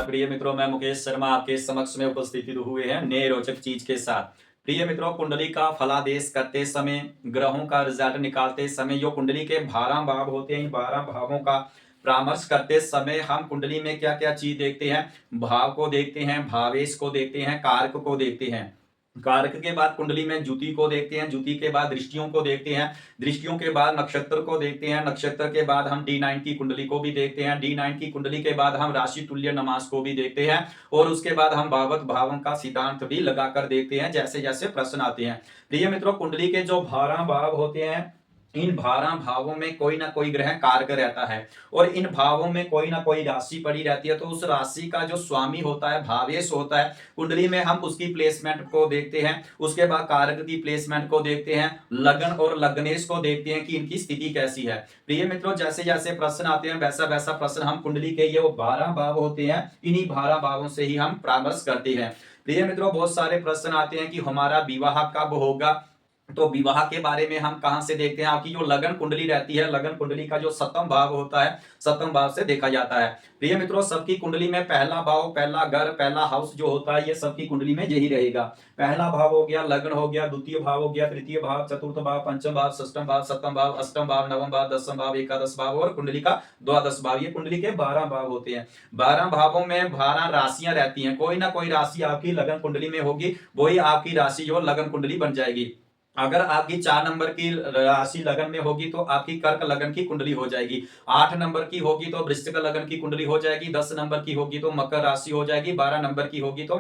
प्रिय मित्रों, मैं मुकेश शर्मा आपके समक्ष में उपस्थित हुए हैं नए रोचक चीज के साथ। प्रिय मित्रों, कुंडली का फलादेश करते समय, ग्रहों का रिजल्ट निकालते समय जो कुंडली के 12 भाव होते हैं, इन 12 भावों का परामर्श करते समय हम कुंडली में क्या क्या चीज देखते हैं। भाव को देखते हैं, भावेश को देखते हैं, कारक को देखते हैं। कारक के बाद कुंडली में ज्योति को देखते हैं, ज्योति के बाद दृष्टियों को देखते हैं, दृष्टियों के बाद नक्षत्र को देखते हैं, नक्षत्र के बाद हम D9 की कुंडली को भी देखते हैं, D9 की कुंडली के बाद हम राशि तुल्य नमाज को भी देखते हैं और उसके बाद हम भावक भावों का सिद्धांत भी लगाकर देखते हैं जैसे जैसे प्रश्न आते हैं। प्रिय मित्रों, कुंडली के जो 12 भाव होते हैं, इन 12 भावों में कोई ना कोई ग्रह कारक रहता है और इन भावों में कोई ना कोई राशि पड़ी रहती है। तो उस राशि का जो स्वामी होता है, भावेश होता है, कुंडली में हम उसकी प्लेसमेंट को देखते हैं, उसके बाद कारक की प्लेसमेंट को देखते हैं, लगन और लग्नेश को देखते हैं कि इनकी स्थिति कैसी है। प्रिय मित्रों, जैसे जैसे प्रश्न आते हैं वैसा वैसा प्रश्न हम कुंडली के ये 12 भाव होते हैं, इन्हीं 12 भावों से ही हम परामर्श करते हैं। प्रिय मित्रों, बहुत सारे प्रश्न आते हैं कि हमारा विवाह कब होगा, तो विवाह के बारे में हम कहां से देखते हैं। आपकी जो लगन कुंडली रहती है, लगन कुंडली का जो सप्तम भाव होता है, सप्तम भाव से देखा जाता है। प्रिय मित्रों, सबकी कुंडली में पहला भाव, पहला घर, पहला हाउस जो होता है, ये सबकी कुंडली में यही रहेगा। पहला भाव हो गया लगन हो गया, द्वितीय भाव हो गया, तृतीय भाव, चतुर्थ भाव, पंचम भाव, षष्ठम भाव, सप्तम भाव, अष्टम भाव, नवम भाव, दसम भाव, एकादश भाव और कुंडली का द्वादश भाव। ये कुंडली के 12 भाव होते हैं। 12 भावों में 12 राशियां रहती हैं, कोई ना कोई राशि आपकी लगन कुंडली में होगी, वही आपकी राशि जो लगन कुंडली बन जाएगी। अगर आपकी 4 नंबर की राशि लगन में होगी तो आपकी कर्क लगन की कुंडली हो जाएगी, 8 नंबर की होगी तो वृश्चिक लगन की कुंडली हो जाएगी, 10 नंबर की होगी तो मकर राशि हो जाएगी, 12 नंबर की होगी तो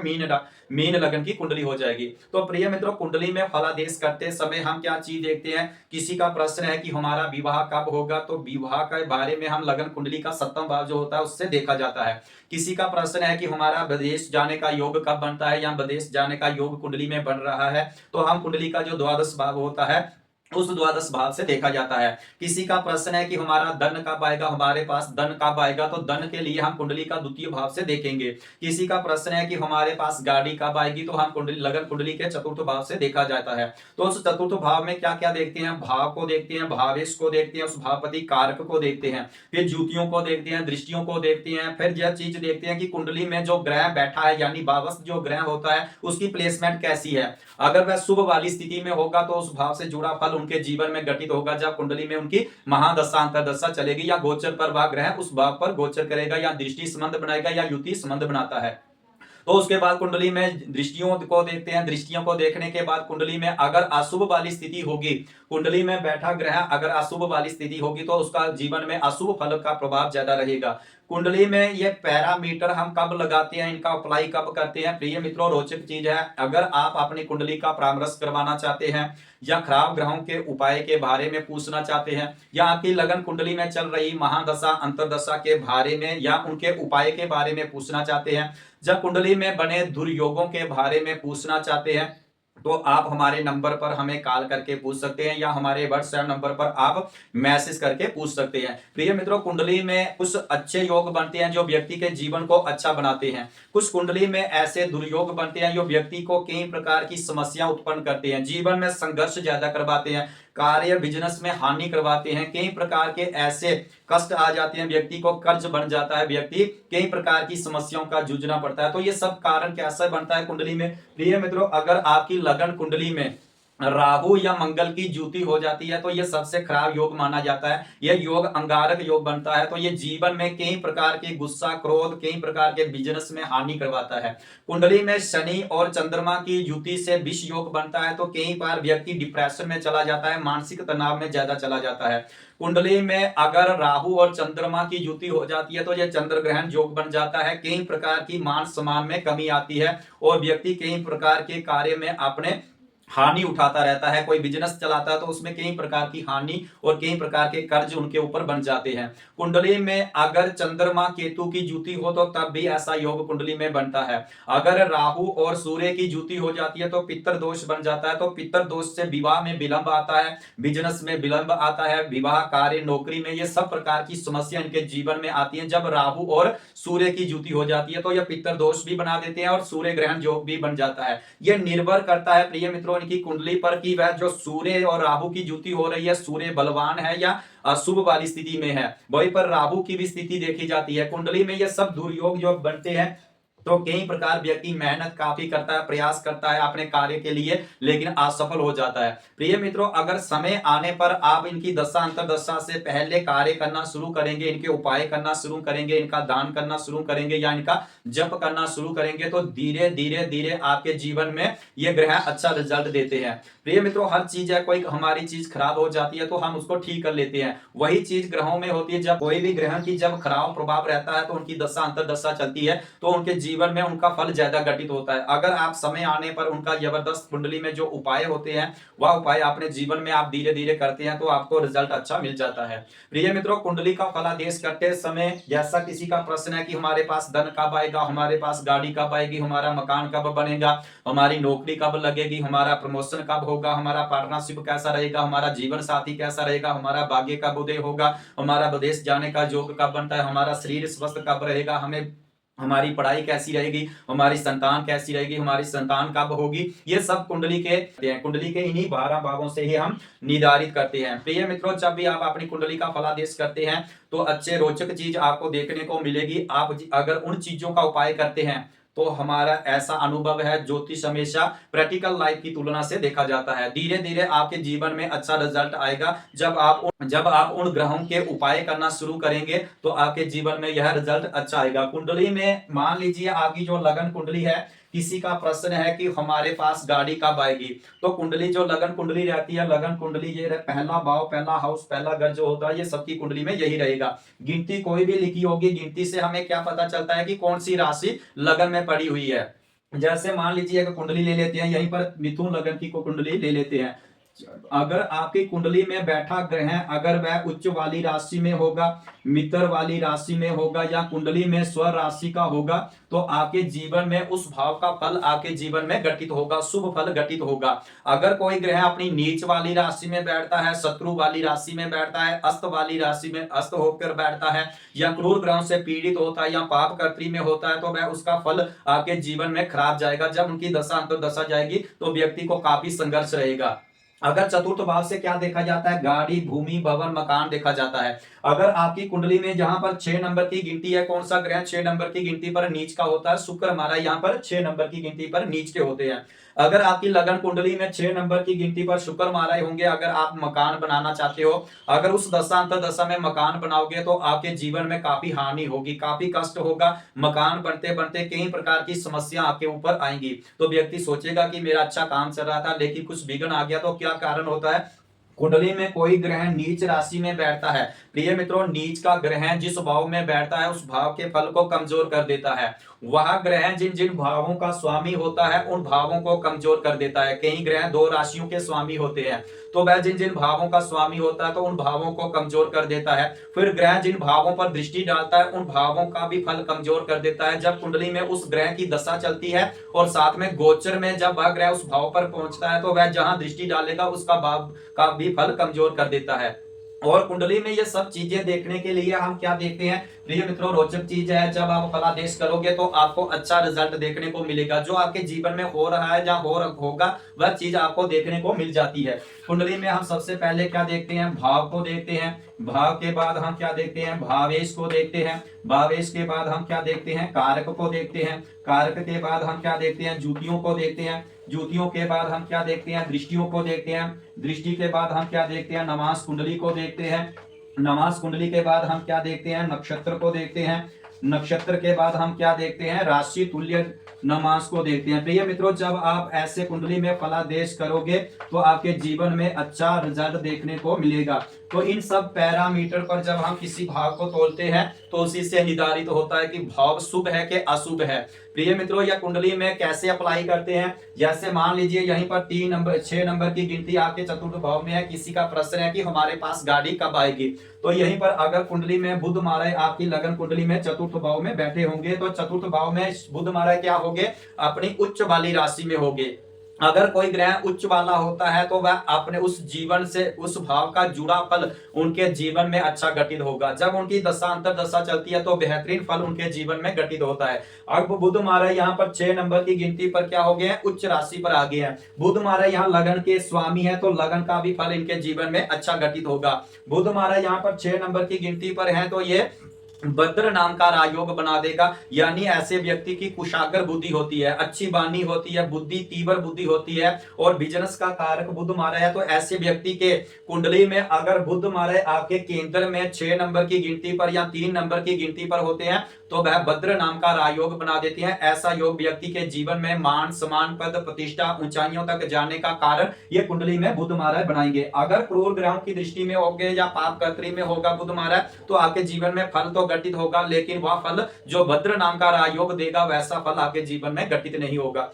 मीन लगन की कुंडली हो जाएगी। तो प्रिय मित्रों, कुंडली में फलादेश करते समय हम क्या चीज देखते हैं। किसी का प्रश्न है कि हमारा विवाह कब होगा, तो विवाह के बारे में हम लगन कुंडली का सप्तम भाव जो होता है उससे देखा जाता है। किसी का प्रश्न है कि हमारा विदेश जाने का योग कब बनता है या विदेश जाने का योग कुंडली में बन रहा है, तो हम कुंडली का जो द्वादश भाव होता है उस द्वादश भाव से देखा जाता है। किसी का प्रश्न है कि हमारा धन कब आएगा, हमारे पास धन कब आएगा, तो धन के लिए हम कुंडली का द्वितीय भाव से देखेंगे। किसी का प्रश्न है कि हमारे पास गाड़ी कब आएगी, तो हम कुंडली लगन कुंडली के चतुर्थ भाव से देखा जाता है। तो उस चतुर्थ भाव में क्या क्या देखते हैं, भाव को देखते हैं, भावेश को देखते हैं, उस भावपति कारक को देखते हैं, फिर ज्योतियों को देखते हैं, दृष्टियों को देखते हैं, फिर यह चीज देखते हैं कि कुंडली में जो ग्रह बैठा है यानी भावस्थ जो ग्रह होता है उसकी प्लेसमेंट कैसी है। अगर वह शुभ वाली स्थिति में होगा तो उस भाव से जुड़ा फल उनके जीवन में घटित होगा। जब कुंडली में उनकी महादशा अंतरदशा चलेगी या गोचर पर वह ग्रह उस भाव पर गोचर करेगा या दृष्टि संबंध बनाएगा या युति संबंध बनाता है, तो उसके बाद कुंडली में दृष्टियों को देखते हैं। दृष्टियों को देखने के बाद कुंडली में अगर अशुभ वाली स्थिति होगी, कुंडली में बैठा ग्रह अगर अशुभ वाली स्थिति होगी तो उसका जीवन में अशुभ फल का प्रभाव ज्यादा रहेगा। कुंडली में ये पैरामीटर हम कब लगाते हैं, इनका अप्लाई कब करते हैं। प्रिय मित्रों, रोचक चीज है। अगर आप अपनी कुंडली का परामर्श करवाना चाहते हैं या खराब ग्रहों के उपाय के बारे में पूछना चाहते हैं या आपकी लगन कुंडली में चल रही महादशा अंतरदशा के बारे में या उनके उपाय के बारे में पूछना चाहते हैं, जब कुंडली में बने दुर्योगों के बारे में पूछना चाहते हैं, तो आप हमारे नंबर पर हमें कॉल करके पूछ सकते हैं या हमारे व्हाट्सएप नंबर पर आप मैसेज करके पूछ सकते हैं। प्रिय मित्रों, कुंडली में कुछ अच्छे योग बनते हैं जो व्यक्ति के जीवन को अच्छा बनाते हैं। कुछ कुंडली में ऐसे दुर्योग बनते हैं जो व्यक्ति को कई प्रकार की समस्या उत्पन्न करते हैं, जीवन में संघर्ष ज्यादा करवाते हैं, कार्य बिजनेस में हानि करवाते हैं, कई प्रकार के ऐसे कष्ट आ जाते हैं, व्यक्ति को कर्ज बन जाता है, व्यक्ति कई प्रकार की समस्याओं का जूझना पड़ता है। तो ये सब कारण कैसे बनता है कुंडली में। प्रिय मित्रों, अगर आपकी लगन कुंडली में राहु या मंगल की ज्योति हो जाती है तो यह सबसे खराब योग माना जाता है। यह योग अंगारक योग बनता है, तो यह जीवन में कई प्रकार के गुस्सा, क्रोध, कई प्रकार के बिजनेस में हानि करवाता है। कुंडली में शनि और चंद्रमा की ज्योति से विष योग बनता है, तो कई बार व्यक्ति डिप्रेशन में चला जाता है, मानसिक तनाव में ज्यादा चला जाता है। कुंडली में अगर राहु और चंद्रमा की ज्योति हो जाती है तो यह चंद्र ग्रहण योग बन जाता है, कई प्रकार की मान सम्मान में कमी आती है और व्यक्ति कई प्रकार के कार्य में अपने हानि उठाता रहता है। कोई बिजनेस चलाता है तो उसमें कई प्रकार की हानि और कई प्रकार के कर्ज उनके ऊपर बन जाते हैं। कुंडली में अगर चंद्रमा केतु की ज्योति हो तो तब भी ऐसा योग कुंडली में बनता है। अगर राहु और सूर्य की ज्योति हो जाती है तो पितर दोष बन जाता है, तो पितर दोष से विवाह में विलंब आता है, बिजनेस में विलंब आता है, विवाह, कार्य, नौकरी में ये सब प्रकार की समस्या इनके जीवन में आती है। जब राहु और सूर्य की ज्योति हो जाती है तो यह पितर दोष भी बना देते हैं और सूर्य ग्रहण योग भी बन जाता है। यह निर्भर करता है प्रिय मित्रों इनकी कुंडली पर कि वह जो सूर्य और राहु की युति हो रही है, सूर्य बलवान है या अशुभ वाली स्थिति में है, वहीं पर राहु की भी स्थिति देखी जाती है। कुंडली में ये सब दुर्योग जो बनते हैं, तो कई प्रकार व्यक्ति मेहनत काफी करता है, प्रयास करता है अपने कार्य के लिए, लेकिन असफल हो जाता है। प्रिय मित्रों, अगर समय आने पर आप इनकी दशा अंतरदशा से पहले कार्य करना शुरू करेंगे, इनके उपाय करना शुरू करेंगे, इनका दान करना शुरू करेंगे या इनका जप करना शुरू करेंगे, तो धीरे धीरे धीरे आपके जीवन में ये ग्रह अच्छा रिजल्ट देते हैं। प्रिय मित्रों, हर चीज है, कोई हमारी चीज खराब हो जाती है तो हम उसको ठीक कर लेते हैं, वही चीज ग्रहों में होती है। जब कोई भी ग्रह की जब खराब प्रभाव रहता है तो उनकी दशा अंतरदशा चलती है, तो उनके जीवन में उनका फल ज्यादा घटित होता है। अगर आप समय आने पर उनका जबरदस्त कुंडली में जो उपाय होते हैं, वह उपाय अपने जीवन में आप धीरे धीरे करते हैं तो आपको रिजल्ट अच्छा मिल जाता है। प्रिय मित्रों, कुंडली का फलादेश करते समय जैसा किसी का प्रश्न है कि हमारे पास धन कब आएगा, हमारे पास गाड़ी कब आएगी, हमारा मकान कब बनेगा, हमारी नौकरी कब लगेगी, हमारा प्रमोशन कब होगा, हमारा पार्टनरशिप कैसा रहेगा, हमारा जीवन साथी कैसा रहेगा, हमारा भाग्य कब उदय होगा, हमारा विदेश जाने का योग कब बनता है, हमारा शरीर स्वस्थ कब रहेगा, हमें हमारी पढ़ाई कैसी रहेगी, हमारी संतान कैसी रहेगी, हमारी संतान कब होगी, ये सब कुंडली के इन्हीं 12 भावों से ही हम निर्धारित करते हैं। प्रिय मित्रों, जब भी आप अपनी कुंडली का फलादेश करते हैं तो अच्छे रोचक चीज आपको देखने को मिलेगी। आप अगर उन चीजों का उपाय करते हैं तो हमारा ऐसा अनुभव है, ज्योतिष हमेशा प्रैक्टिकल लाइफ की तुलना से देखा जाता है। धीरे धीरे आपके जीवन में अच्छा रिजल्ट आएगा। जब आप उन ग्रहों के उपाय करना शुरू करेंगे तो आपके जीवन में यह रिजल्ट अच्छा आएगा। कुंडली में मान लीजिए आपकी जो लगन कुंडली है, किसी का प्रश्न है कि हमारे पास गाड़ी कब आएगी, तो कुंडली जो लगन कुंडली रहती है, लगन कुंडली ये पहला भाव, पहला हाउस, पहला घर जो होता है, ये सबकी कुंडली में यही रहेगा। गिनती कोई भी लिखी होगी, गिनती से हमें क्या पता चलता है कि कौन सी राशि लगन में पड़ी हुई है। जैसे मान लीजिए अगर कुंडली ले लेते हैं, यहीं पर मिथुन लगन की को कुंडली ले लेते हैं। अगर आपकी कुंडली में बैठा ग्रह अगर वह उच्च वाली राशि में होगा, मित्र वाली राशि में होगा या कुंडली में स्व राशि का होगा, तो आपके जीवन में उस भाव का फल आपके जीवन में घटित होगा, शुभ फल घटित होगा। अगर कोई ग्रह अपनी नीच वाली राशि में बैठता है, शत्रु वाली राशि में बैठता है, अस्त वाली राशि में अस्त होकर बैठता है, या क्रूर ग्रहों से पीड़ित होता है या पाप कर्त्री में होता है, तो वह उसका फल आपके जीवन में खराब जाएगा। जब उनकी दशा अंतर्दशा जाएगी तो व्यक्ति को काफी संघर्ष रहेगा। अगर चतुर्थ भाव से क्या देखा जाता है, गाड़ी, भूमि, भवन, मकान देखा जाता है। अगर आपकी कुंडली में जहां पर 6 नंबर की गिनती है, कौन सा ग्रह 6 नंबर की गिनती पर नीच का होता है, शुक्र हमारा यहाँ पर 6 नंबर की गिनती पर नीच के होते हैं। अगर आपकी लगन कुंडली में 6 नंबर की गिनती पर शुक्र महाराज होंगे, अगर आप मकान बनाना चाहते हो, अगर उस दशा अंतर दशा में मकान बनाओगे तो आपके जीवन में काफी हानि होगी, काफी कष्ट होगा। मकान बनते बनते कई प्रकार की समस्या आपके ऊपर आएंगी, तो व्यक्ति सोचेगा कि मेरा अच्छा काम चल रहा था लेकिन कुछ विघ्न आ गया। तो क्या कारण होता है, कुंडली में कोई ग्रह नीच राशि में बैठता है। प्रिय मित्रों, नीच का ग्रह जिस भाव में बैठता है उस भाव के फल को कमजोर कर देता है। वह ग्रह जिन जिन भावों का स्वामी होता है उन भावों को कमजोर कर देता है। कई ग्रह 2 राशियों के स्वामी होते हैं, तो वह जिन जिन भावों का स्वामी होता है तो उन भावों को कमजोर कर देता है। फिर ग्रह जिन भावों पर दृष्टि डालता है उन भावों का भी फल कमजोर कर देता है। जब कुंडली में उस ग्रह की दशा चलती है और साथ में गोचर में जब वह ग्रह उस भाव पर पहुंचता है तो वह जहां दृष्टि डालेगा उसका भाव का भी फल कमजोर कर देता है। और कुंडली में ये सब चीजें देखने के लिए हम क्या देखते हैं, प्रिय मित्रों, रोचक चीज है। जब आप फलादेश करोगे तो आपको अच्छा रिजल्ट देखने को मिलेगा। जो आपके जीवन में हो रहा है या होगा वह चीज आपको देखने को मिल जाती है। कुंडली में हम सबसे पहले क्या देखते हैं, भाव को देखते हैं। भाव के बाद हम क्या देखते हैं, भावेश को देखते हैं। भावेश के बाद हम क्या देखते हैं, कारक को देखते हैं। कारक के बाद हम क्या देखते हैं, ज्योतियों को देखते हैं। ज्योतियों के बाद हम क्या देखते हैं, दृष्टियों को देखते हैं। दृष्टि के बाद हम क्या देखते हैं, नमाज कुंडली को देखते हैं। नमाज कुंडली के बाद हम क्या देखते हैं, नक्षत्र को देखते हैं। नक्षत्र के बाद हम क्या देखते हैं, राशि तुल्य नमाज को देखते हैं। प्रिय मित्रों, जब आप ऐसे कुंडली में फलादेश करोगे तो आपके जीवन में अच्छा रिजल्ट देखने को मिलेगा। तो इन सब पैरामीटर पर जब हम किसी भाव को तोलते हैं तो उसी से निर्धारित होता है कि भाव शुभ है कि अशुभ है। प्रिय मित्रों, यह कुंडली में कैसे अप्लाई करते हैं, जैसे मान लीजिए यहीं पर 6 नंबर की गिनती आपके चतुर्थ भाव में है। किसी का प्रश्न है कि हमारे पास गाड़ी कब आएगी, तो यहीं पर अगर कुंडली में बुध महाराज आपकी लगन कुंडली में चतुर्थ भाव में बैठे होंगे तो चतुर्थ भाव में बुध महाराज क्या होंगे, अपनी उच्च वाली राशि में होंगे। अगर कोई ग्रह उच्च वाला होता है तो वह अपने उस जीवन से उस भाव का जुड़ा फल उनके जीवन में अच्छा घटित होगा। जब उनकी दशा अंतर दशा चलती है तो बेहतरीन फल उनके जीवन में घटित होता है। अब बुध महाराज यहाँ पर 6 नंबर की गिनती पर क्या हो गए हैं, उच्च राशि पर आ गए हैं। बुध महाराज यहाँ लगन के स्वामी है तो लगन का भी फल इनके जीवन में अच्छा घटित होगा। बुध महाराज यहाँ पर 6 नंबर की गिनती पर है तो ये भद्र नाम का राजयोग बना देगा। यानी ऐसे व्यक्ति की कुशाग्र बुद्धि होती है, अच्छी वाणी होती है, बुद्धि तीव्र बुद्धि होती है और बिजनेस का कारक बुध मारा है। तो ऐसे व्यक्ति के कुंडली में अगर बुध मारे आपके केंद्र में 6 नंबर की गिनती पर या 3 नंबर की गिनती पर होते हैं तो वह भद्र नाम का राजयोग बना देते हैं। ऐसा योग व्यक्ति के जीवन में मान सम्मान पद प्रतिष्ठा ऊंचाइयों तक जाने का कारण ये कुंडली में बुध महाराज बनाएंगे। अगर क्रूर ग्रहों की दृष्टि में होंगे या पाप कर्त्री में होगा बुध महाराज तो आपके जीवन में फल तो घटित होगा, लेकिन वह फल जो भद्र नाम का राजयोग देगा वैसा फल आपके जीवन में घटित नहीं होगा।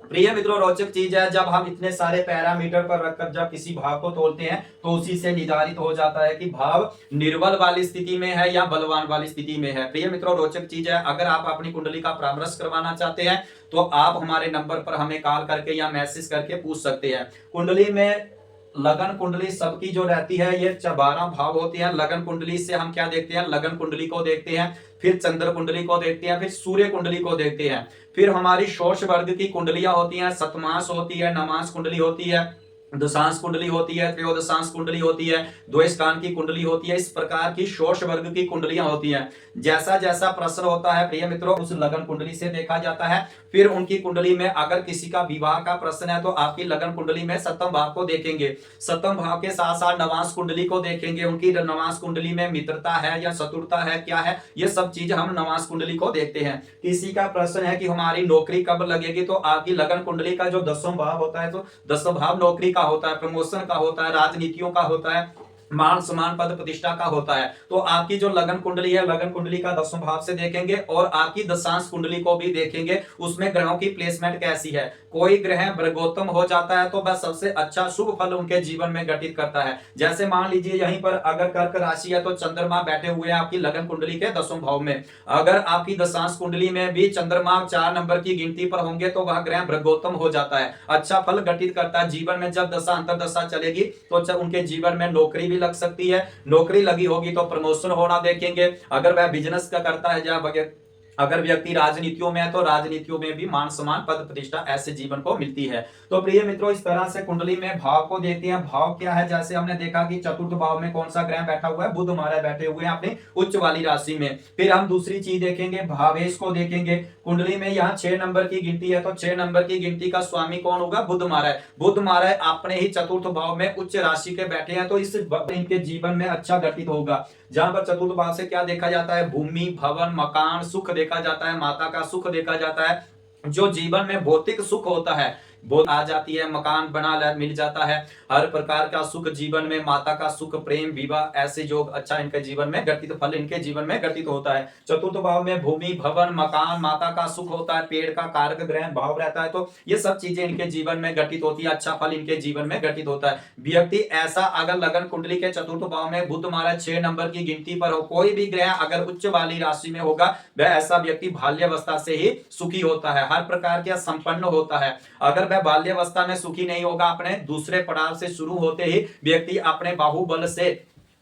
प्रिय मित्रों, रोचक चीज है जब हम इतने सारे पैरामीटर पर रखकर जब किसी भाव को तोलते हैं तो उसी से निर्धारित हो जाता है कि भाव निर्बल वाली स्थिति में है या बलवान वाली स्थिति में है। प्रिय मित्रों, रोचक चीज है, अगर आप अपनी कुंडली का परामर्श करवाना चाहते हैं तो आप हमारे नंबर पर हमें कॉल करके या मैसेज करके पूछ सकते हैं। कुंडली में लगन कुंडली सबकी जो रहती है ये 12 भाव होती है। लगन कुंडली से हम क्या देखते हैं, लगन कुंडली को देखते हैं, फिर चंद्र कुंडली को देखते हैं, फिर सूर्य कुंडली को देखते हैं, फिर हमारी शोष वर्ग की कुंडलियां होती हैं, सतमास होती है, नमास कुंडली होती है, दशांश कुंडली होती है, त्रयोदशांश कुंडली होती है, द्वैस्थान की कुंडली होती है। इस प्रकार की शोष वर्ग की कुंडलियां होती हैं। जैसा जैसा प्रश्न होता है प्रिय मित्रों उस लगन कुंडली से देखा जाता है। फिर उनकी कुंडली में अगर किसी का विवाह का प्रश्न है तो आपकी लगन कुंडली में सप्तम भाव को देखेंगे, सप्तम भाव के साथ साथ नवांश कुंडली को देखेंगे। उनकी नवांश कुंडली में मित्रता है या शत्रुता है, क्या है, ये सब चीज हम नवांश कुंडली को देखते हैं। किसी का प्रश्न है कि हमारी नौकरी कब लगेगी तो आपकी लगन कुंडली का जो 10वां भाव होता है तो 10वां भाव नौकरी का होता है, प्रमोशन का होता है, राजनीतियों का होता है, मान सम्मान पद प्रतिष्ठा का होता है। तो आपकी जो लगन कुंडली है लगन कुंडली का 10वां भाव से देखेंगे और आपकी दशांश कुंडली को भी देखेंगे, उसमें ग्रहों की प्लेसमेंट कैसी है। कोई ग्रह वर्गोत्तम हो जाता है तो वह सबसे अच्छा शुभ फल उनके जीवन में घटित करता है। जैसे मान लीजिए यहीं पर अगर कर्क राशि है तो चंद्रमा बैठे हुए हैं आपकी लगन कुंडली के 10वें भाव में। अगर आपकी दशांश कुंडली में भी चंद्रमा 4 नंबर की गिनती पर होंगे तो वह ग्रह वर्गोत्तम हो जाता है, अच्छा फल घटित करता है। जीवन में जब दशा अंतर दशा चलेगी तो उनके जीवन में नौकरी भी लग सकती है, नौकरी लगी होगी तो प्रमोशन होना देखेंगे। अगर वह बिजनेस का करता है या अगर व्यक्ति राजनीतियों में है तो राजनीतियों में भी मान सम्मान पद प्रतिष्ठा ऐसे जीवन को मिलती है। तो प्रिय मित्रों इस तरह से कुंडली में भाव को देखते हैं। भाव क्या है, जैसे हमने देखा कि चतुर्थ भाव में कौन सा ग्रह बैठा हुआ है, बुध महाराज बैठे हुए हैं अपनी उच्च वाली राशि में। फिर हम दूसरी चीज देखेंगे, भावेश को देखेंगे। कुंडली में यहाँ 6 नंबर की गिनती है तो 6 नंबर की गिनती का स्वामी कौन होगा, बुध महाराज। बुध महाराज अपने ही चतुर्थ भाव में उच्च राशि के बैठे हैं तो इस इनके जीवन में अच्छा घटित होगा। जहां पर चतुर्थ भाव से क्या देखा जाता है, भूमि भवन मकान सुख देखा जाता है, माता का सुख देखा जाता है। जो जीवन में भौतिक सुख होता है वो आ जाती है, मकान बना मिल जाता है, हर प्रकार का सुख जीवन में, माता का सुख, प्रेम, विवाह, ऐसे जो अच्छा इनके जीवन में घटित फल इनके जीवन में घटित होता है। चतुर्थ भाव में भूमि भवन मकान माता का सुख होता है, पेड़ का कारक ग्रह भाव रहता है तो ये सब चीजें इनके जीवन में घटित होती है, अच्छा फल इनके जीवन में घटित होता है। व्यक्ति ऐसा अगर लगन कुंडली के चतुर्थ भाव में बुध महाराज 6 नंबर की गिनती पर हो, कोई भी ग्रह अगर उच्च वाली राशि में होगा वह ऐसा व्यक्ति बाल्यावस्था से ही सुखी होता है, हर प्रकार का संपन्न होता है। अगर वह बाल्यावस्था में सुखी नहीं होगा, अपने दूसरे पड़ाव से शुरू होते ही व्यक्ति अपने बाहुबल से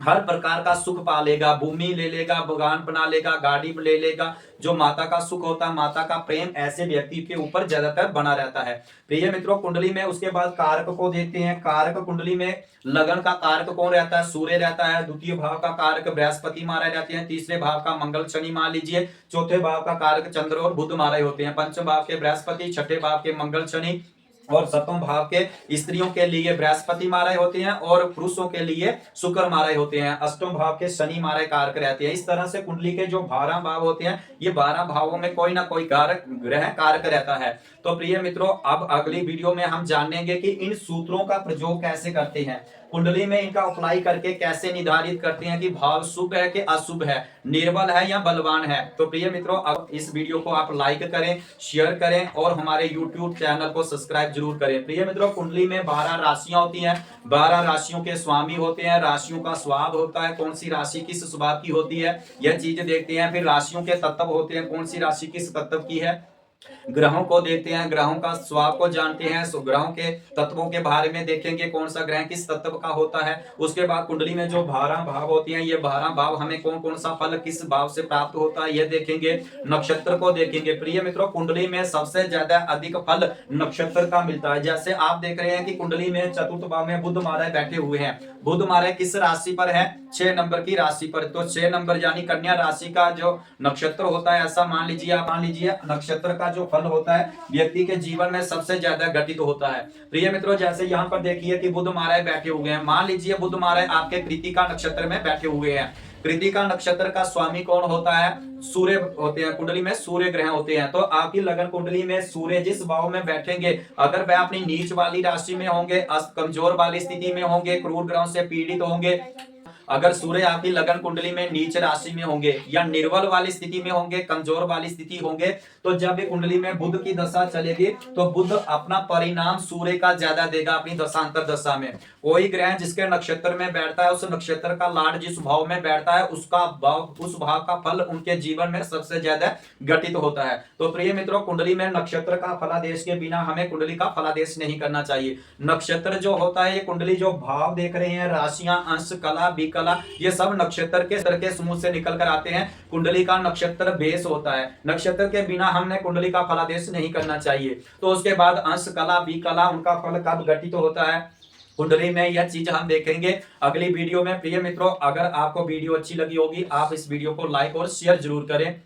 हर प्रकार का सुख पा लेगा, भूमि ले लेगा, बगान बना लेगा, गाड़ी ले लेगा। जो माता का सुख होता है, माता का प्रेम ऐसे व्यक्ति के ऊपर ज्यादातर बना रहता है। प्रिय मित्रों कुंडली में उसके बाद कारक को देखते हैं। कारक कुंडली में लगन का कारक कौन रहता है, सूर्य रहता है। द्वितीय भाव का कारक बृहस्पति मारे जाते हैं, तीसरे भाव का मंगल शनि मान लीजिए, चौथे भाव का कारक चंद्र और बुध मारे होते हैं, पंचम भाव के बृहस्पति, छठे भाव के मंगल शनि और सप्तम भाव के स्त्रियों के लिए बृहस्पति मारे होते हैं और पुरुषों के लिए शुक्र मारे होते हैं, अष्टम भाव के शनि मारे कारक रहते हैं। इस तरह से कुंडली के जो 12 भाव होते हैं ये 12 भावों में कोई ना कोई कारक ग्रह कारक रहता है। तो प्रिय मित्रों अब अगली वीडियो में हम जानेंगे कि इन सूत्रों का प्रयोग कैसे करते हैं, कुंडली में इनका अप्लाई करके कैसे निर्धारित करते हैं कि भाव शुभ है कि अशुभ है, निर्बल है या बलवान है। तो प्रिय मित्रों अब इस वीडियो को आप लाइक करें, शेयर करें और हमारे YouTube चैनल को सब्सक्राइब जरूर करें। प्रिय मित्रों कुंडली में 12 राशियां होती हैं, 12 राशियों के स्वामी होते हैं, राशियों का स्वभाव होता है, कौन सी राशि किस स्वभाव की होती है यह चीज देखते हैं। फिर राशियों के तत्व होते हैं, कौन सी राशि किस तत्व की है, ग्रहों को देखते हैं, ग्रहों का स्वभाव को जानते हैं, ग्रहों के तत्वों के बारे में देखेंगे, कौन सा ग्रह किस तत्व का होता है। उसके बाद कुंडली में जो 12 भाव होती हैं, ये 12 भाव हमें कौन कौन सा फल किस भाव से प्राप्त होता है, ये देखेंगे। नक्षत्र को देखेंगे। प्रिय मित्रों, कुंडली में सबसे ज्यादा अधिक फल नक्षत्र का मिलता है। जैसे आप देख रहे हैं कि कुंडली में चतुर्थ भाव में बुध महाराज बैठे हुए हैं। बुध महाराज किस राशि पर है? 6 नंबर की राशि पर। तो 6 नंबर यानी कन्या राशि का जो नक्षत्र होता है, ऐसा मान लीजिए आप, मान लीजिए नक्षत्र का जो फल होता है व्यक्ति के जीवन में सबसे ज्यादा घटित होता है। प्रिय मित्रों, जैसे यहाँ पर देखिए कि बुध महाराज बैठे हुए हैं। मान लीजिए बुध महाराज आपके कृतिका नक्षत्र में बैठे हुए हैं। कृतिका नक्षत्र का स्वामी कौन होता है? सूर्य होते हैं। कुंडली में सूर्य ग्रह होते हैं। तो आपकी लगन कुंडली में सूर्य जिस भाव में बैठेंगे, अगर वह अपनी नीच वाली राशि में होंगे, कमजोर वाली स्थिति में होंगे, क्रूर ग्रहों से पीड़ित होंगे, अगर सूर्य आपकी लगन कुंडली में नीच राशि में होंगे या निर्बल वाली स्थिति में होंगे, कमजोर वाली स्थिति होंगे, तो जब कुंडली में बुध की दशा चलेगी तो बुध अपना परिणाम सूर्य का ज्यादा देगा अपनी दशांतर दशा में। कोई ग्रह जिसके नक्षत्र में बैठता है, उस नक्षत्र का लार्ड जिस भाव में बैठता है, उसका भाव, उस भाव का फल उनके जीवन में सबसे ज्यादा घटित होता है। तो प्रिय मित्रों, कुंडली में नक्षत्र का फलादेश के बिना हमें कुंडली का फलादेश नहीं करना चाहिए। नक्षत्र जो होता है, ये कुंडली जो भाव देख रहे हैं, राशियां, अंश, कला, कला, ये सब नक्षत्र के समूह से निकल कर आते हैं। कुंडली का नक्षत्र बेस होता है। नक्षत्र के बिना हमने कुंडली का फलादेश नहीं करना चाहिए। तो उसके बाद अंश, कला, कला, उनका फल कब घटित होता है कुंडली में, यह चीज हम देखेंगे अगली वीडियो में। प्रिय मित्रों, अगर आपको वीडियो अच्छी लगी होगी, आप इस वीडियो को लाइक और शेयर जरूर करें।